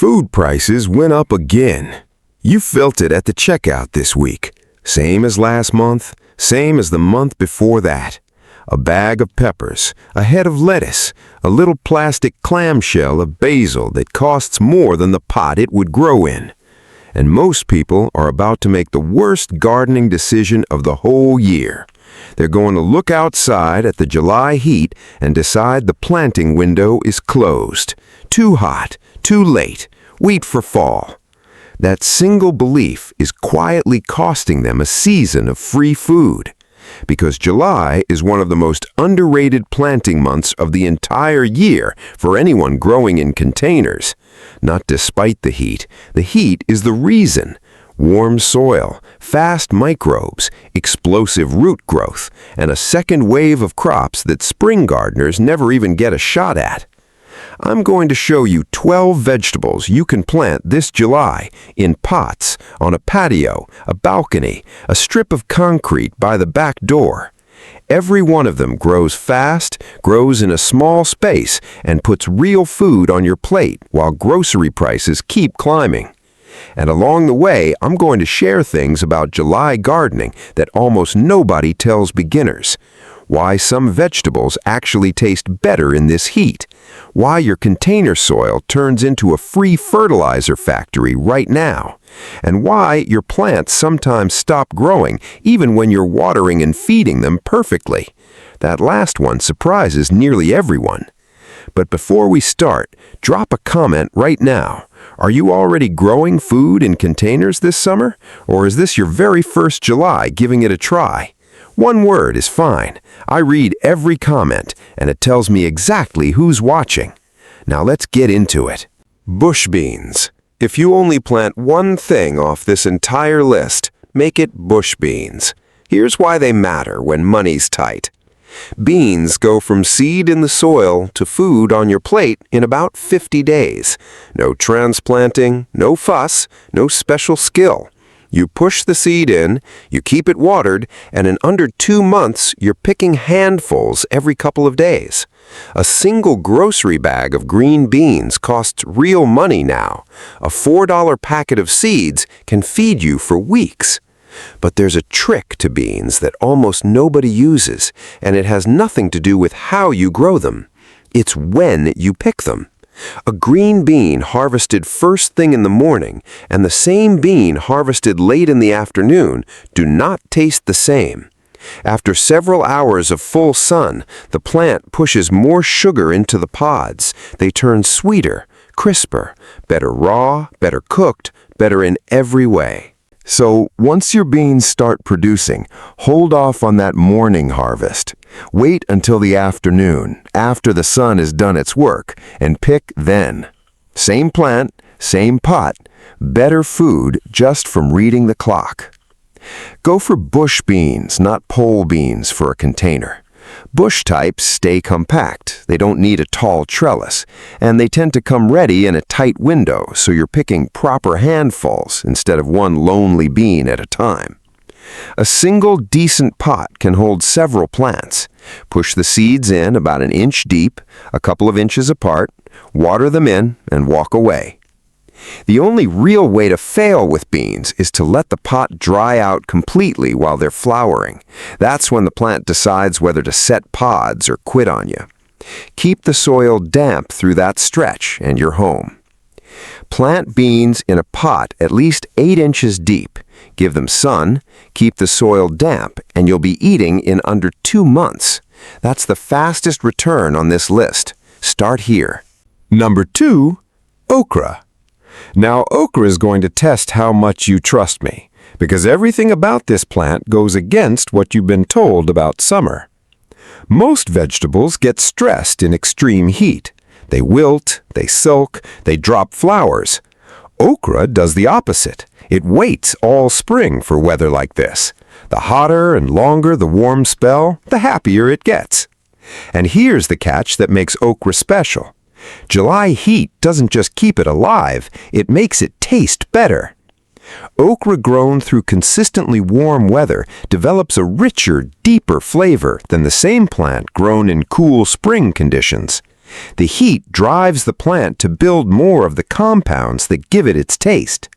Food prices went up again. You felt it at the checkout this week. Same as last month, same as the month before that. A bag of peppers, a head of lettuce, a little plastic clamshell of basil that costs more than the pot it would grow in. And most people are about to make the worst gardening decision of the whole year. They're going to look outside at the July heat and decide the planting window is closed. Too hot, too late, wait for fall. That single belief is quietly costing them a season of free food. Because July is one of the most underrated planting months of the entire year for anyone growing in containers. Not despite the heat is the reason. Warm soil, fast microbes, explosive root growth, and a second wave of crops that spring gardeners never even get a shot at. I'm going to show you 12 vegetables you can plant this July in pots, on a patio, a balcony, a strip of concrete by the back door. Every one of them grows fast, grows in a small space, and puts real food on your plate while grocery prices keep climbing. And along the way, I'm going to share things about July gardening that almost nobody tells beginners. Why some vegetables actually taste better in this heat. Why your container soil turns into a free fertilizer factory right now. And why your plants sometimes stop growing even when you're watering and feeding them perfectly. That last one surprises nearly everyone. But before we start, drop a comment right now. Are you already growing food in containers this summer? Or is this your very first July giving it a try? One word is fine. I read every comment, and it tells me exactly who's watching. Now let's get into it. Bush beans. If you only plant one thing off this entire list, make it bush beans. Here's why they matter when money's tight. Beans go from seed in the soil to food on your plate in about 50 days. No transplanting, no fuss, no special skill. You push the seed in, you keep it watered, and in under 2 months, you're picking handfuls every couple of days. A single grocery bag of green beans costs real money now. A $4 packet of seeds can feed you for weeks. But there's a trick to beans that almost nobody uses, and it has nothing to do with how you grow them. It's when you pick them. A green bean harvested first thing in the morning and the same bean harvested late in the afternoon do not taste the same. After several hours of full sun, the plant pushes more sugar into the pods. They turn sweeter, crisper, better raw, better cooked, better in every way. So, once your beans start producing, hold off on that morning harvest. Wait until the afternoon, after the sun has done its work, and pick then. Same plant, same pot, better food just from reading the clock. Go for bush beans, not pole beans for a container. Bush types stay compact, they don't need a tall trellis, and they tend to come ready in a tight window, so you're picking proper handfuls instead of one lonely bean at a time. A single decent pot can hold several plants. Push the seeds in about 1 inch deep, a couple of inches apart, water them in, and walk away. The only real way to fail with beans is to let the pot dry out completely while they're flowering. That's when the plant decides whether to set pods or quit on you. Keep the soil damp through that stretch and you're home. Plant beans in a pot at least 8 inches deep. Give them sun, keep the soil damp, and you'll be eating in under 2 months. That's the fastest return on this list. Start here. Number 2, okra. Now, okra is going to test how much you trust me, because everything about this plant goes against what you've been told about summer. Most vegetables get stressed in extreme heat. They wilt, they sulk, they drop flowers. Okra does the opposite. It waits all spring for weather like this. The hotter and longer the warm spell, the happier it gets. And here's the catch that makes okra special. July heat doesn't just keep it alive, it makes it taste better. Okra grown through consistently warm weather develops a richer, deeper flavor than the same plant grown in cool spring conditions. The heat drives the plant to build more of the compounds that give it its taste.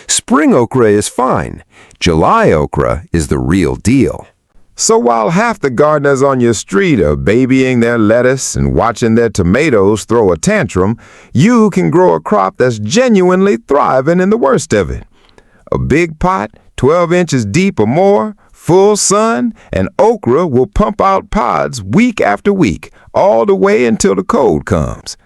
Spring okra is fine. July okra is the real deal. So while half the gardeners on your street are babying their lettuce and watching their tomatoes throw a tantrum, you can grow a crop that's genuinely thriving in the worst of it. A big pot, 12 inches deep or more, full sun, and okra will pump out pods week after week, all the way until the cold comes.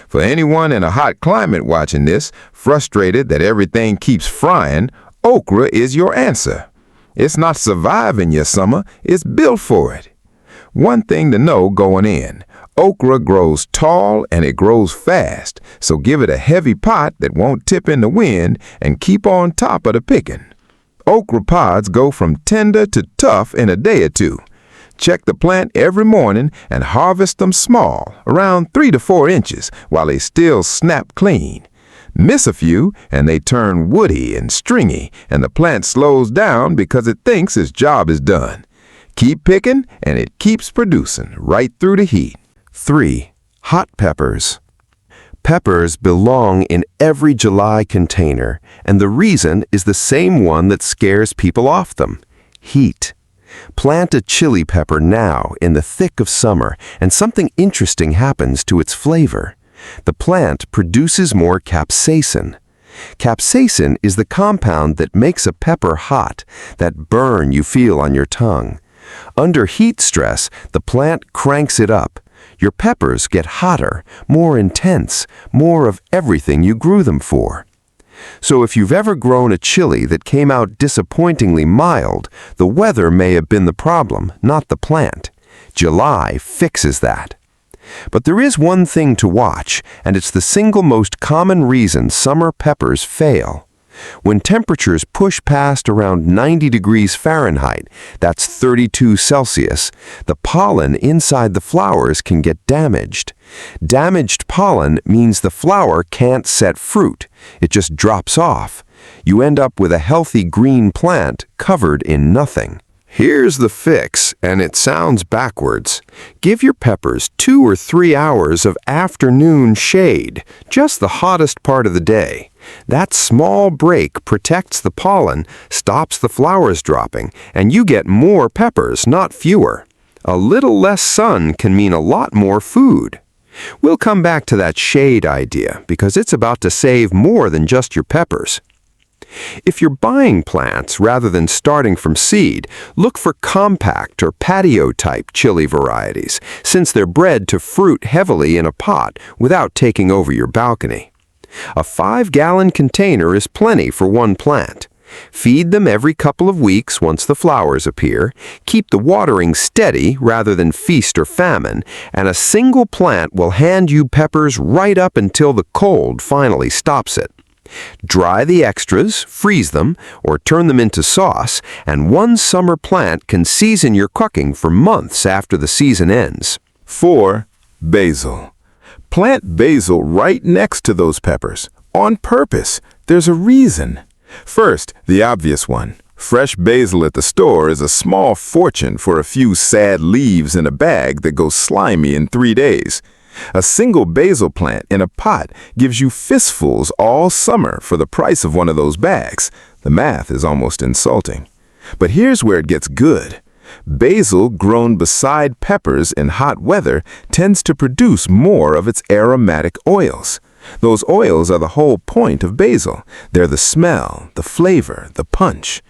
For anyone in a hot climate watching this, frustrated that everything keeps frying, okra is your answer. It's not surviving your summer, it's built for it. One thing to know going in, okra grows tall and it grows fast, so give it a heavy pot that won't tip in the wind and keep on top of the picking. Okra pods go from tender to tough in a day or two. Check the plant every morning and harvest them small, around 3 to 4 inches, while they still snap clean. Miss a few, and they turn woody and stringy, and the plant slows down because it thinks its job is done. Keep picking, and it keeps producing right through the heat. 3. Hot peppers. Peppers belong in every July container, and the reason is the same one that scares people off them: heat. Plant a chili pepper now in the thick of summer, and something interesting happens to its flavor. The plant produces more capsaicin. Capsaicin is the compound that makes a pepper hot, that burn you feel on your tongue. Under heat stress, the plant cranks it up. Your peppers get hotter, more intense, more of everything you grew them for. So if you've ever grown a chili that came out disappointingly mild, the weather may have been the problem, not the plant. July fixes that. But there is one thing to watch, and it's the single most common reason summer peppers fail. When temperatures push past around 90 degrees Fahrenheit, that's 32 Celsius, the pollen inside the flowers can get damaged. Damaged pollen means the flower can't set fruit. It just drops off. You end up with a healthy green plant covered in nothing. Here's the fix, and it sounds backwards. Give your peppers 2 or 3 hours of afternoon shade, just the hottest part of the day. That small break protects the pollen, stops the flowers dropping, and you get more peppers, not fewer. A little less sun can mean a lot more food. We'll come back to that shade idea because it's about to save more than just your peppers. If you're buying plants rather than starting from seed, look for compact or patio-type chili varieties, since they're bred to fruit heavily in a pot without taking over your balcony. A 5-gallon container is plenty for one plant. Feed them every couple of weeks once the flowers appear, keep the watering steady rather than feast or famine, and a single plant will hand you peppers right up until the cold finally stops it. Dry the extras, freeze them, or turn them into sauce, and one summer plant can season your cooking for months after the season ends. 4. Basil. Plant basil right next to those peppers, on purpose. There's a reason. First, the obvious one. Fresh basil at the store is a small fortune for a few sad leaves in a bag that go slimy in 3 days. A single basil plant in a pot gives you fistfuls all summer for the price of one of those bags. The math is almost insulting. But here's where it gets good. Basil grown beside peppers in hot weather tends to produce more of its aromatic oils. Those oils are the whole point of basil. They're the smell, the flavor, the punch.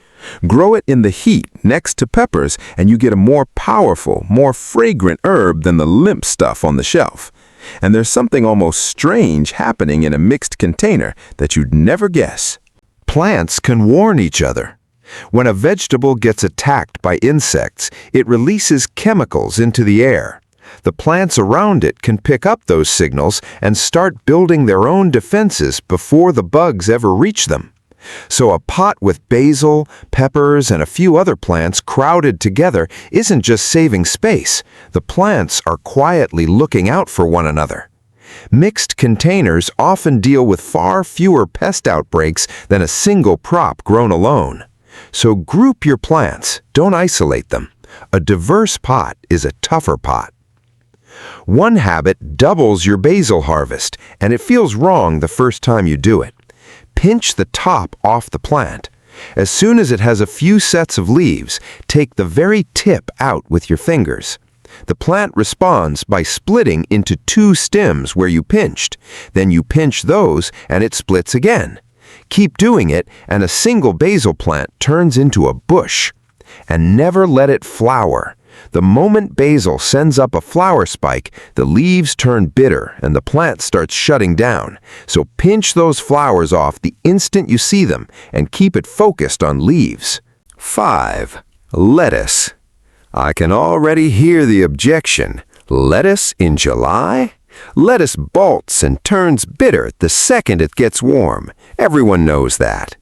Grow it in the heat next to peppers and you get a more powerful, more fragrant herb than the limp stuff on the shelf. And there's something almost strange happening in a mixed container that you'd never guess. Plants can warn each other. When a vegetable gets attacked by insects, it releases chemicals into the air. The plants around it can pick up those signals and start building their own defenses before the bugs ever reach them. So a pot with basil, peppers, and a few other plants crowded together isn't just saving space. The plants are quietly looking out for one another. Mixed containers often deal with far fewer pest outbreaks than a single prop grown alone. So group your plants, don't isolate them. A diverse pot is a tougher pot. One habit doubles your basil harvest, and it feels wrong the first time you do it. Pinch the top off the plant. As soon as it has a few sets of leaves, take the very tip out with your fingers. The plant responds by splitting into 2 stems where you pinched. Then you pinch those and it splits again. Keep doing it and a single basil plant turns into a bush. And never let it flower. The moment basil sends up a flower spike, the leaves turn bitter and the plant starts shutting down. So pinch those flowers off the instant you see them and keep it focused on leaves. 5. Lettuce. I can already hear the objection. Lettuce in July? Lettuce bolts and turns bitter the second it gets warm. Everyone knows that.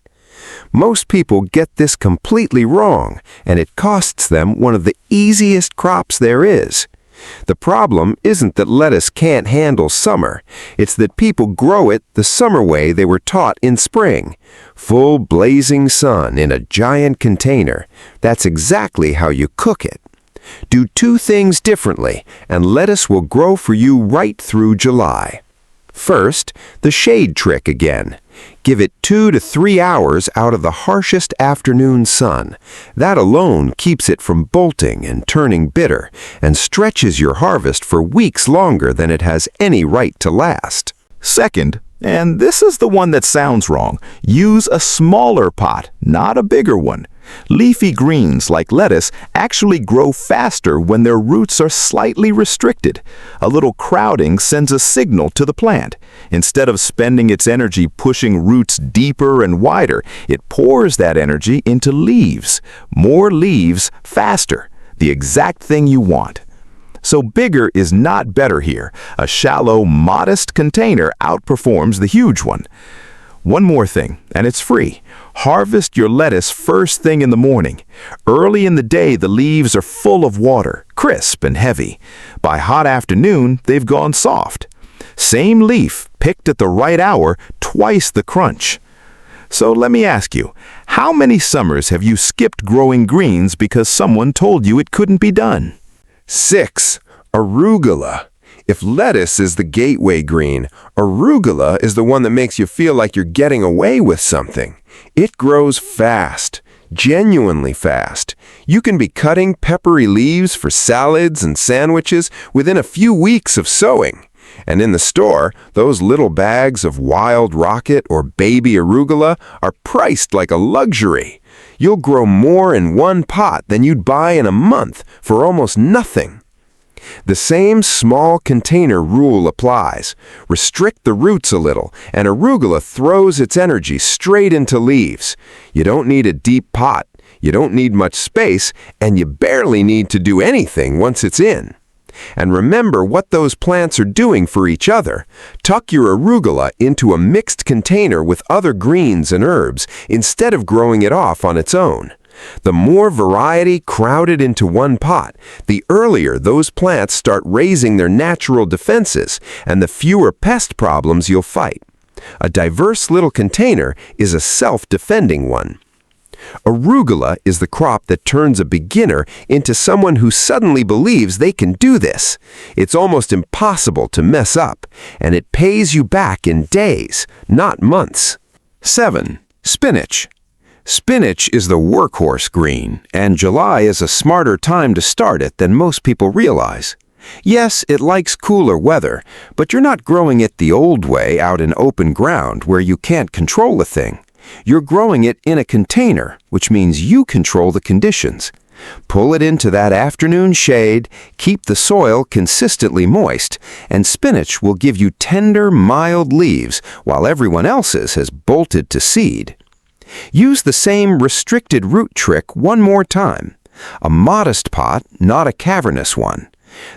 Most people get this completely wrong, and it costs them one of the easiest crops there is. The problem isn't that lettuce can't handle summer. It's that people grow it the summer way they were taught in spring. Full blazing sun in a giant container. That's exactly how you cook it. Do 2 things differently, and lettuce will grow for you right through July. First, the shade trick again. Give it 2 to 3 hours out of the harshest afternoon sun. That alone keeps it from bolting and turning bitter and stretches your harvest for weeks longer than it has any right to last. Second, and this is the one that sounds wrong, use a smaller pot, not a bigger one. Leafy greens like lettuce actually grow faster when their roots are slightly restricted. A little crowding sends a signal to the plant. Instead of spending its energy pushing roots deeper and wider, it pours that energy into leaves. More leaves, faster. The exact thing you want. So bigger is not better here. A shallow, modest container outperforms the huge one. One more thing, and it's free. Harvest your lettuce first thing in the morning. Early in the day, the leaves are full of water, crisp and heavy. By hot afternoon, they've gone soft. Same leaf, picked at the right hour, twice the crunch. So let me ask you, how many summers have you skipped growing greens because someone told you it couldn't be done? 6. Arugula. If lettuce is the gateway green, arugula is the one that makes you feel like you're getting away with something. It grows fast, genuinely fast. You can be cutting peppery leaves for salads and sandwiches within a few weeks of sowing. And in the store, those little bags of wild rocket or baby arugula are priced like a luxury. You'll grow more in one pot than you'd buy in a month for almost nothing. The same small container rule applies. Restrict the roots a little, and arugula throws its energy straight into leaves. You don't need a deep pot, you don't need much space, and you barely need to do anything once it's in. And remember what those plants are doing for each other. Tuck your arugula into a mixed container with other greens and herbs instead of growing it off on its own. The more variety crowded into one pot, the earlier those plants start raising their natural defenses and the fewer pest problems you'll fight. A diverse little container is a self-defending one. Arugula is the crop that turns a beginner into someone who suddenly believes they can do this. It's almost impossible to mess up, and it pays you back in days, not months. 7. Spinach. Spinach is the workhorse green, and July is a smarter time to start it than most people realize. Yes, it likes cooler weather, but you're not growing it the old way out in open ground where you can't control a thing. You're growing it in a container, which means you control the conditions. Pull it into that afternoon shade, keep the soil consistently moist, and spinach will give you tender, mild leaves while everyone else's has bolted to seed. Use the same restricted root trick one more time. A modest pot, not a cavernous one.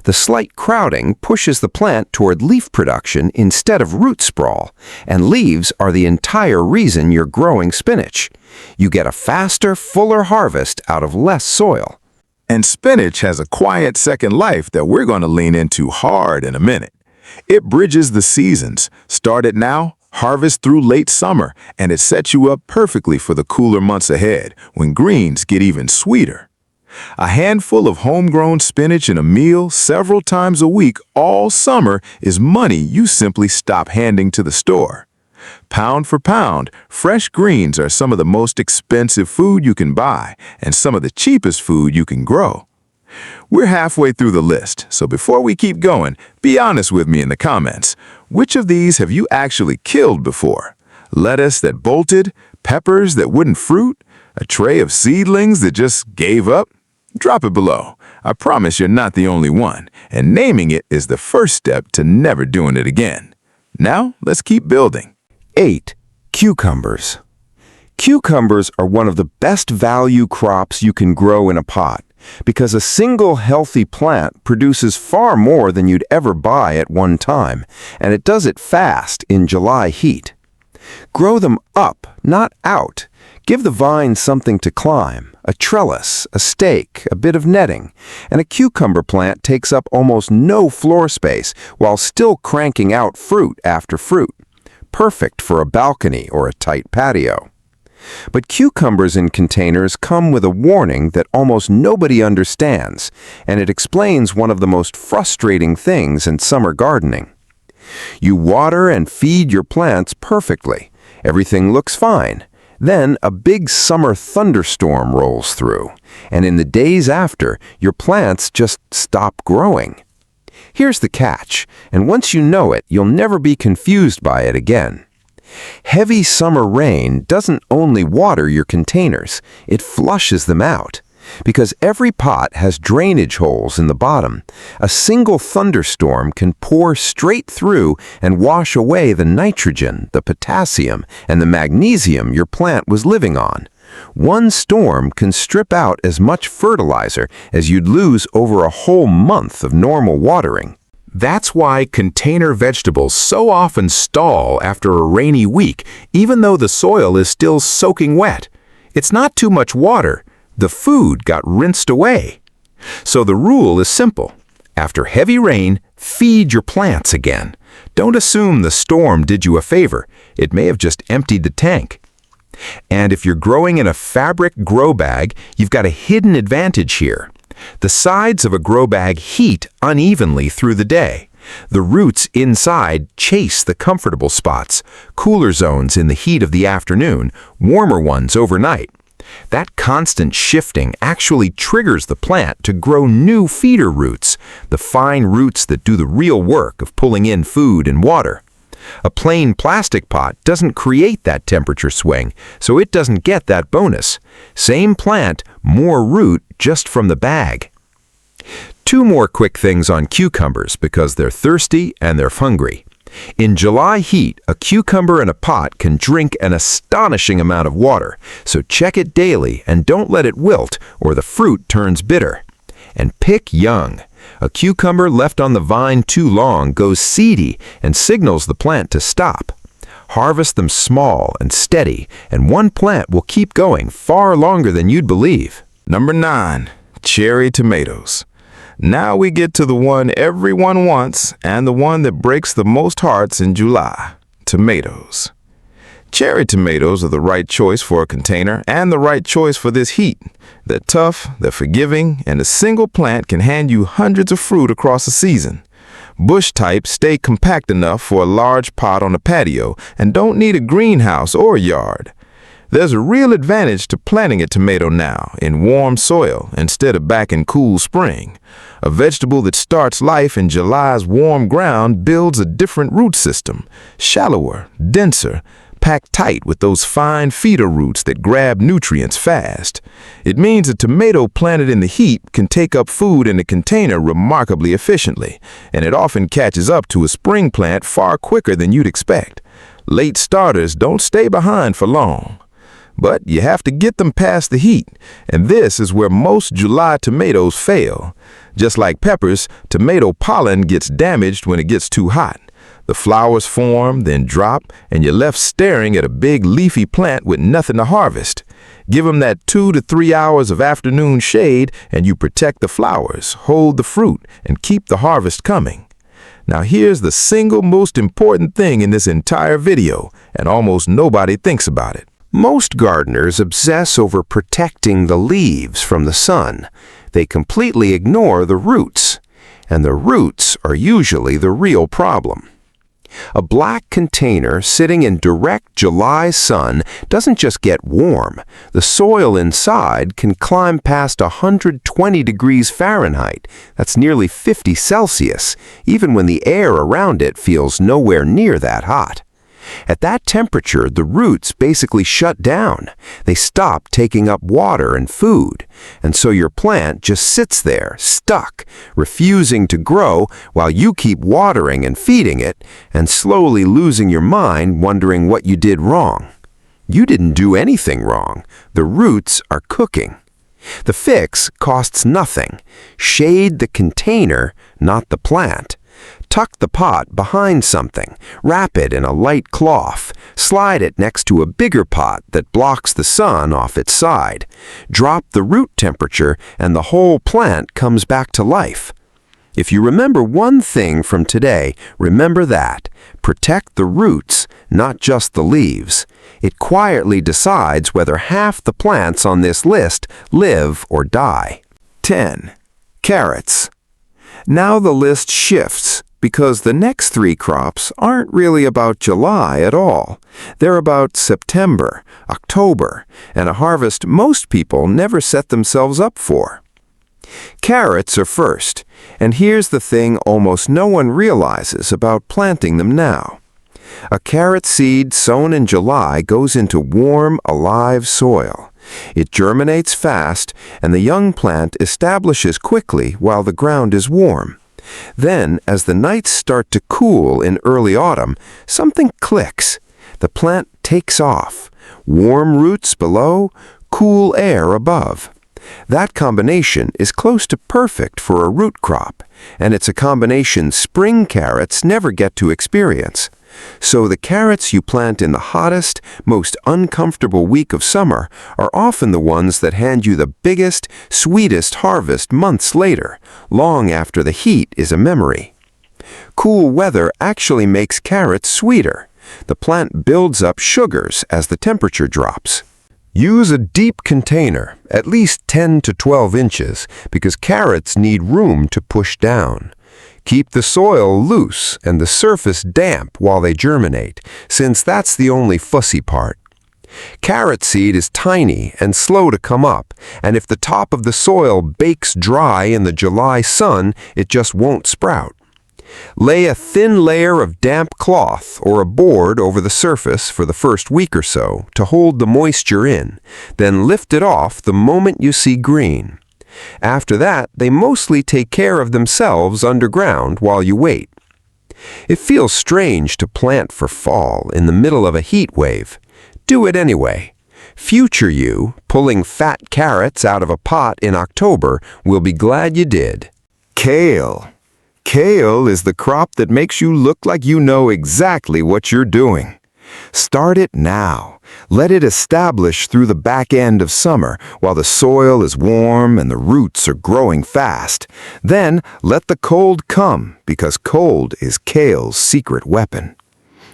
The slight crowding pushes the plant toward leaf production instead of root sprawl, and leaves are the entire reason you're growing spinach. You get a faster, fuller harvest out of less soil. And spinach has a quiet second life that we're going to lean into hard in a minute. It bridges the seasons. Start it now, harvest through late summer, and it sets you up perfectly for the cooler months ahead when greens get even sweeter. A handful of homegrown spinach in a meal several times a week all summer is money you simply stop handing to the store. Pound for pound, fresh greens are some of the most expensive food you can buy and some of the cheapest food you can grow. We're halfway through the list, so before we keep going, be honest with me in the comments. Which of these have you actually killed before? Lettuce that bolted? Peppers that wouldn't fruit? A tray of seedlings that just gave up? Drop it below. I promise you're not the only one, and naming it is the first step to never doing it again. Now, let's keep building. 8. Cucumbers. Cucumbers are one of the best value crops you can grow in a pot because a single healthy plant produces far more than you'd ever buy at one time, and it does it fast in July heat. Grow them up, not out. Give the vine something to climb, a trellis, a stake, a bit of netting, and a cucumber plant takes up almost no floor space while still cranking out fruit after fruit. Perfect for a balcony or a tight patio. But cucumbers in containers come with a warning that almost nobody understands, and it explains one of the most frustrating things in summer gardening. You water and feed your plants perfectly. Everything looks fine. Then a big summer thunderstorm rolls through, and in the days after, your plants just stop growing. Here's the catch, and once you know it, you'll never be confused by it again. Heavy summer rain doesn't only water your containers, it flushes them out. Because every pot has drainage holes in the bottom, a single thunderstorm can pour straight through and wash away the nitrogen, the potassium, and the magnesium your plant was living on. One storm can strip out as much fertilizer as you'd lose over a whole month of normal watering. That's why container vegetables so often stall after a rainy week, even though the soil is still soaking wet. It's not too much water. The food got rinsed away. So the rule is simple. After heavy rain, feed your plants again. Don't assume the storm did you a favor. It may have just emptied the tank. And if you're growing in a fabric grow bag, you've got a hidden advantage here. The sides of a grow bag heat unevenly through the day. The roots inside chase the comfortable spots, cooler zones in the heat of the afternoon, warmer ones overnight. That constant shifting actually triggers the plant to grow new feeder roots, the fine roots that do the real work of pulling in food and water. A plain plastic pot doesn't create that temperature swing, so it doesn't get that bonus. Same plant, more root just from the bag. 2 more quick things on cucumbers because they're thirsty and they're hungry. In July heat, a cucumber in a pot can drink an astonishing amount of water, so check it daily and don't let it wilt or the fruit turns bitter. And pick young. A cucumber left on the vine too long goes seedy and signals the plant to stop. Harvest them small and steady, and one plant will keep going far longer than you'd believe. Number 9. Cherry tomatoes. Now we get to the one everyone wants and the one that breaks the most hearts in July. Tomatoes. Cherry tomatoes are the right choice for a container and the right choice for this heat. They're tough, they're forgiving, and a single plant can hand you hundreds of fruit across a season. Bush types stay compact enough for a large pot on a patio and don't need a greenhouse or yard. There's a real advantage to planting a tomato now in warm soil instead of back in cool spring. A vegetable that starts life in July's warm ground builds a different root system, shallower, denser, packed tight with those fine feeder roots that grab nutrients fast. It means a tomato planted in the heat can take up food in a container remarkably efficiently, and it often catches up to a spring plant far quicker than you'd expect. Late starters don't stay behind for long. But you have to get them past the heat, and this is where most July tomatoes fail. Just like peppers, tomato pollen gets damaged when it gets too hot. The flowers form, then drop, and you're left staring at a big leafy plant with nothing to harvest. Give them that 2 to 3 hours of afternoon shade, and you protect the flowers, hold the fruit, and keep the harvest coming. Now here's the single most important thing in this entire video, and almost nobody thinks about it. Most gardeners obsess over protecting the leaves from the sun. They completely ignore the roots, and the roots are usually the real problem. A black container sitting in direct July sun doesn't just get warm. The soil inside can climb past 120 degrees Fahrenheit. That's nearly 50 Celsius, even when the air around it feels nowhere near that hot. At that temperature, the roots basically shut down. They stop taking up water and food, and so your plant just sits there, stuck, refusing to grow while you keep watering and feeding it, and slowly losing your mind wondering what you did wrong. You didn't do anything wrong. The roots are cooking. The fix costs nothing. Shade the container, not the plant. Tuck the pot behind something, wrap it in a light cloth, slide it next to a bigger pot that blocks the sun off its side. Drop the root temperature and the whole plant comes back to life. If you remember one thing from today, remember that. Protect the roots, not just the leaves. It quietly decides whether half the plants on this list live or die. 10. Carrots. Now the list shifts, because the next 3 crops aren't really about July at all. They're about September, October, and a harvest most people never set themselves up for. Carrots are first, and here's the thing almost no one realizes about planting them now. A carrot seed sown in July goes into warm, alive soil. It germinates fast, and the young plant establishes quickly while the ground is warm. Then, as the nights start to cool in early autumn, something clicks. The plant takes off. Warm roots below, cool air above. That combination is close to perfect for a root crop, and it's a combination spring carrots never get to experience. So the carrots you plant in the hottest, most uncomfortable week of summer are often the ones that hand you the biggest, sweetest harvest months later, long after the heat is a memory. Cool weather actually makes carrots sweeter. The plant builds up sugars as the temperature drops. Use a deep container, at least 10 to 12 inches, because carrots need room to push down. Keep the soil loose and the surface damp while they germinate, since that's the only fussy part. Carrot seed is tiny and slow to come up, and if the top of the soil bakes dry in the July sun, it just won't sprout. Lay a thin layer of damp cloth or a board over the surface for the first week or so to hold the moisture in, then lift it off the moment you see green. After that, they mostly take care of themselves underground while you wait. It feels strange to plant for fall in the middle of a heat wave. Do it anyway. Future you, pulling fat carrots out of a pot in October, will be glad you did. Kale. Kale is the crop that makes you look like you know exactly what you're doing. Start it now. Let it establish through the back end of summer while the soil is warm and the roots are growing fast. Then let the cold come, because cold is kale's secret weapon.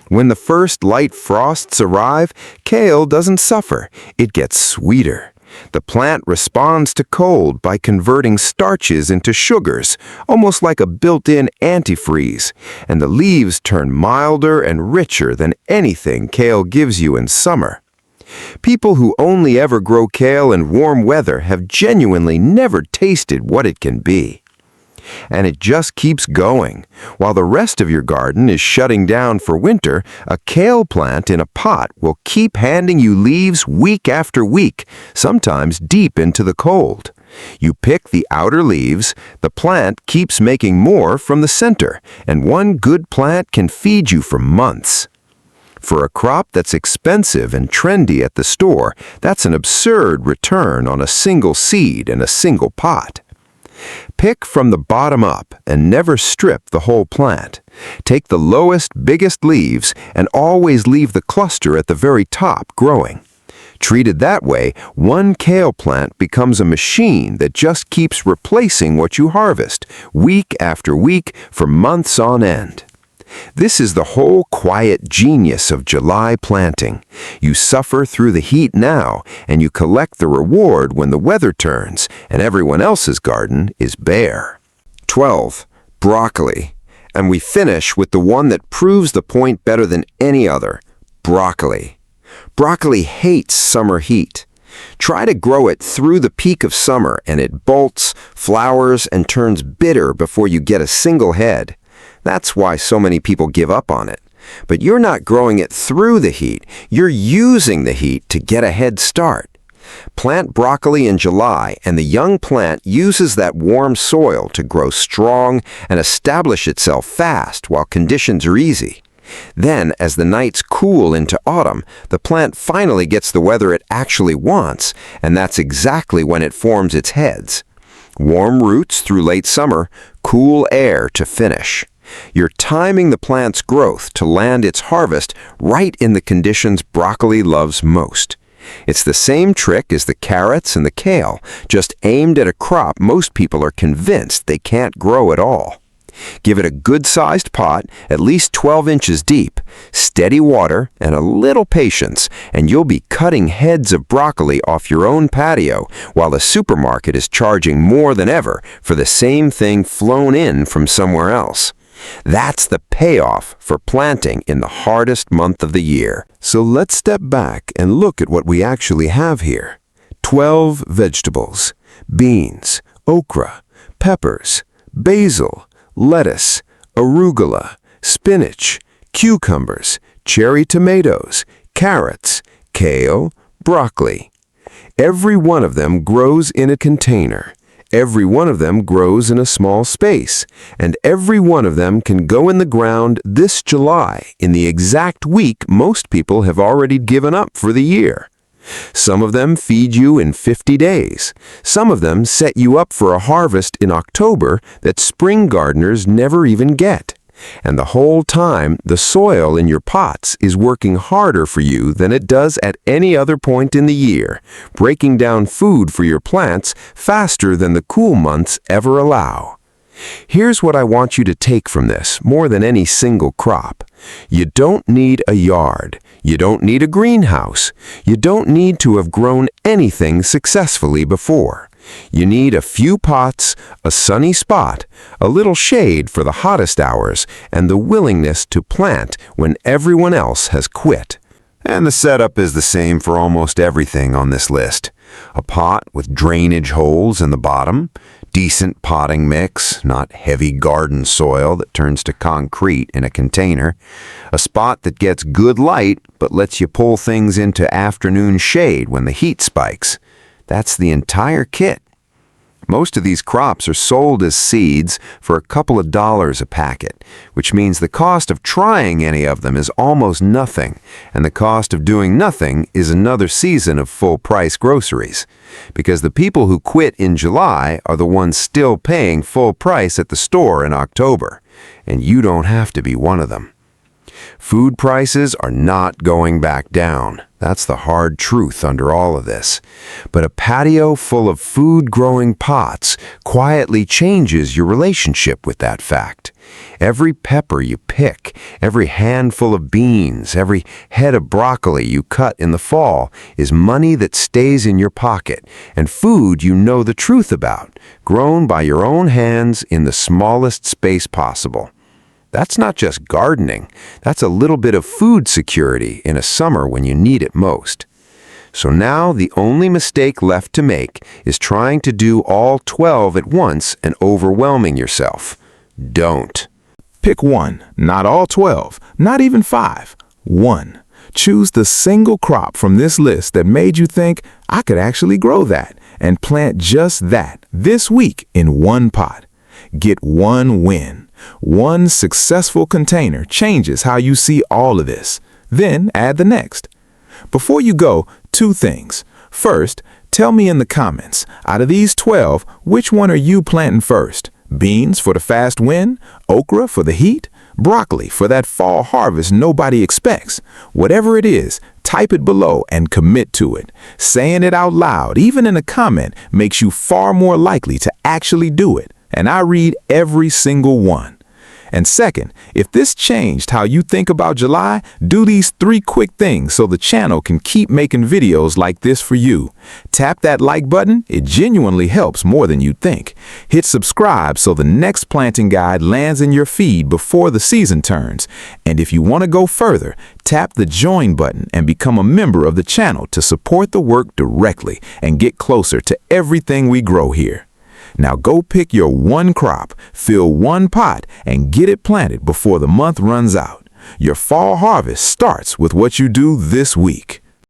When the first light frosts arrive, kale doesn't suffer. It gets sweeter. The plant responds to cold by converting starches into sugars, almost like a built-in antifreeze, and the leaves turn milder and richer than anything kale gives you in summer. People who only ever grow kale in warm weather have genuinely never tasted what it can be. And it just keeps going. While the rest of your garden is shutting down for winter, a kale plant in a pot will keep handing you leaves week after week, sometimes deep into the cold. You pick the outer leaves, the plant keeps making more from the center, and one good plant can feed you for months. For a crop that's expensive and trendy at the store, that's an absurd return on a single seed in a single pot. Pick from the bottom up and never strip the whole plant. Take the lowest, biggest leaves and always leave the cluster at the very top growing. Treated that way, one kale plant becomes a machine that just keeps replacing what you harvest, week after week for months on end. This is the whole quiet genius of July planting. You suffer through the heat now, and you collect the reward when the weather turns and everyone else's garden is bare. 12. Broccoli. And we finish with the one that proves the point better than any other. Broccoli. Broccoli hates summer heat. Try to grow it through the peak of summer and it bolts, flowers, and turns bitter before you get a single head. That's why so many people give up on it. But you're not growing it through the heat, you're using the heat to get a head start. Plant broccoli in July and the young plant uses that warm soil to grow strong and establish itself fast while conditions are easy. Then, as the nights cool into autumn, the plant finally gets the weather it actually wants, and that's exactly when it forms its heads. Warm roots through late summer, cool air to finish. You're timing the plant's growth to land its harvest right in the conditions broccoli loves most. It's the same trick as the carrots and the kale, just aimed at a crop most people are convinced they can't grow at all. Give it a good-sized pot, at least 12 inches deep, steady water, and a little patience, and you'll be cutting heads of broccoli off your own patio while the supermarket is charging more than ever for the same thing flown in from somewhere else. That's the payoff for planting in the hardest month of the year. So let's step back and look at what we actually have here. 12 vegetables: beans, okra, peppers, basil, lettuce, arugula, spinach, cucumbers, cherry tomatoes, carrots, kale, broccoli. Every one of them grows in a container. Every one of them grows in a small space, and every one of them can go in the ground this July in the exact week most people have already given up for the year. Some of them feed you in 50 days. Some of them set you up for a harvest in October that spring gardeners never even get. And the whole time, the soil in your pots is working harder for you than it does at any other point in the year, breaking down food for your plants faster than the cool months ever allow. Here's what I want you to take from this more than any single crop. You don't need a yard. You don't need a greenhouse. You don't need to have grown anything successfully before. You need a few pots, a sunny spot, a little shade for the hottest hours, and the willingness to plant when everyone else has quit. And the setup is the same for almost everything on this list. A pot with drainage holes in the bottom, decent potting mix, not heavy garden soil that turns to concrete in a container, a spot that gets good light but lets you pull things into afternoon shade when the heat spikes. That's the entire kit. Most of these crops are sold as seeds for a couple of dollars a packet, which means the cost of trying any of them is almost nothing, and the cost of doing nothing is another season of full-price groceries, because the people who quit in July are the ones still paying full price at the store in October, and you don't have to be one of them. Food prices are not going back down. That's the hard truth under all of this. But a patio full of food-growing pots quietly changes your relationship with that fact. Every pepper you pick, every handful of beans, every head of broccoli you cut in the fall is money that stays in your pocket and food you know the truth about, grown by your own hands in the smallest space possible. That's not just gardening, that's a little bit of food security in a summer when you need it most. So now the only mistake left to make is trying to do all 12 at once and overwhelming yourself. Don't. Pick one, not all 12, not even 5. One. Choose the single crop from this list that made you think, I could actually grow that, and plant just that this week in one pot. Get one win. One successful container changes how you see all of this. Then add the next. Before you go, 2 things. First, tell me in the comments, out of these 12, which one are you planting first? Beans for the fast win? Okra for the heat? Broccoli for that fall harvest nobody expects? Whatever it is, type it below and commit to it. Saying it out loud, even in a comment, makes you far more likely to actually do it. And I read every single one. And second, if this changed how you think about July, do these 3 quick things so the channel can keep making videos like this for you. Tap that like button, it genuinely helps more than you'd think. Hit subscribe so the next planting guide lands in your feed before the season turns. And if you want to go further, tap the join button and become a member of the channel to support the work directly and get closer to everything we grow here. Now go pick your one crop, fill one pot, and get it planted before the month runs out. Your fall harvest starts with what you do this week.